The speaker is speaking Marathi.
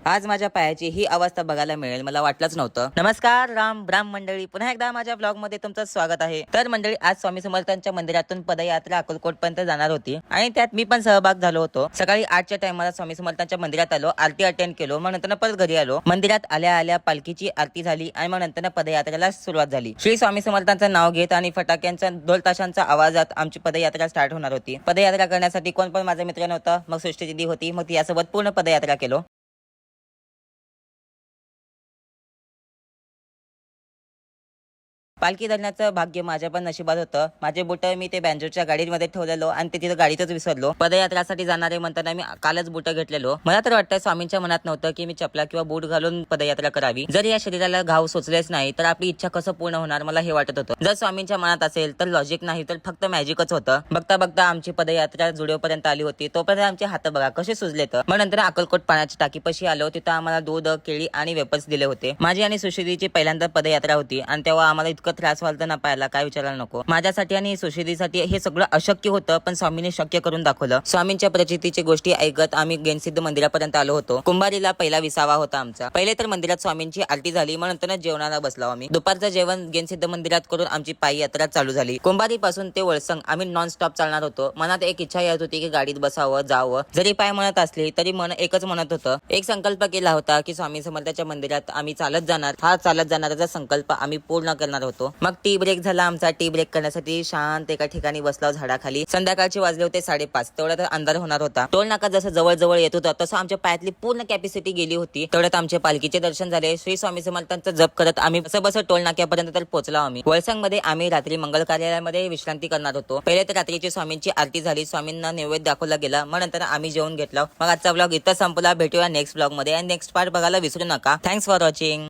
आज माझ्या पायाची ही अवस्था बघायला मिळेल मला वाटलंच नव्हतं. नमस्कार राम राम मंडळी, पुन्हा एकदा माझ्या ब्लॉग मध्ये तुमचं स्वागत आहे. तर मंडळी, आज स्वामी समर्थांच्या मंदिरातून पदयात्रा अक्कलकोट पर्यंत जाणार होती आणि त्यात मी पण सहभाग झालो होतो. सकाळी 8च्या टायमाला स्वामी समर्थांच्या मंदिरात आलो, आरती अटेंड केलो, मग नंतर परत घरी आलो. मंदिरात आल्या आल्या पालखीची आरती झाली आणि मग नंतर पदयात्रेला सुरुवात झाली. श्री स्वामी समर्थांचं नाव घेत आणि फटाक्यांच्या ढोल ताशांच्या आवाजात आमची पदयात्रा स्टार्ट होणार होती. पदयात्रा करण्यासाठी कोण पण माझा मित्र नव्हता. मग सृष्टी दिदी होती, मग तिच्यासोबत पूर्ण पदयात्रा केलो. पालखी धरण्याचं भाग्य माझ्या पण नशिबात होतं. माझे बुट मी ते बँजोच्या गाडीमध्ये ठेवलेलो आणि ते तिथं गाडीतच विसरलो. पदयात्रासाठी जाणारे म्हणताना मी कालच बुट घेतलेलो. मला तर वाटतं स्वामींच्या मनात नव्हतं की मी चपला किंवा बूट घालून पदयात्रा करावी. जर या शरीराला घाव सोचलेच नाही तर आपली इच्छा कसं पूर्ण होणार, मला हे वाटत होतं. जर स्वामींच्या मनात असेल तर लॉजिक नाही तर फक्त मॅजिकच होतं. बघता बघता आमची पदयात्रा जुडिओपर्यंत आली होती. तोपर्यंत आमचे हात बघा कसे सुजलेत. मग नंतर अक्कलकोट पाण्याची टाकीपाशी आलो. तिथं आम्हाला दूध, केळी आणि वेपर्स दिले होते. माझी आणि सुशिदीची पहिल्यांदा पदयात्रा होती आणि तेव्हा आम्हाला इतकं त्रास व्हायला ना पायाला काय विचारायला नको. माझ्यासाठी आणि सुशिदीसाठी हे सगळं अशक्य होतं, पण स्वामींनी शक्य करून दाखवलं. स्वामींच्या प्रचितीची गोष्टी ऐकत आम्ही गेनसिद्ध मंदिरापर्यंत आलो होतो. कुंभारीला पहिला विसावा होता आमचा. पहिले तर मंदिरात स्वामींची आरती झाली, मग नंतर जेवणाला बसलो आम्ही. दुपारचं जेवण गेनसिद्ध मंदिरात करून आमची पायी यात्रा चालू झाली. कुंभारी पासून ते वळसंग आम्ही नॉन स्टॉप चालणार होतो. मनात एक इच्छा येत होती की गाडीत बसावं, जावं. जरी पाय म्हणत असली तरी मन एकच म्हणत होतं. एक संकल्प केला होता की स्वामी समर्थाच्या मंदिरात आम्ही चालत जाणार. हा चालत जाणारा संकल्प आम्ही पूर्ण करणार होतो. मग टी ब्रेक झाला आमचा. टी ब्रेक करण्यासाठी शांत एका ठिकाणी बसलो झाडाखाली. संध्याकाळचे वाजले होते 5:30. तेवढ्यात अंधार होणार होता. टोल नाका जसं जवळ जवळ येत होता तसं आमच्या पायातली पूर्ण कॅपॅसिटी गेली होती. तेवढ्यात आमचे पालखीचे दर्शन झाले. श्री स्वामी समर्थांचं जप करत आम्ही बस टोल नाक्यापर्यंत तर पोहोचलो आम्ही. वळसंग मध्ये आम्ही रात्री मंगल कार्यालयामध्ये विश्रांती करणार होतो. पहिले तर रात्रीची स्वामींची आरती झाली. स्वामींना नैवेद्य दाखवला गेला. मग नंतर आम्ही जेवण घेतलं. मग आजचा ब्लॉग इथं संपला. भेटूया नेक्स्ट ब्लॉग मध्ये आणि नेक्स्ट पार्ट बघायला विसरू नका. Thanks for watching.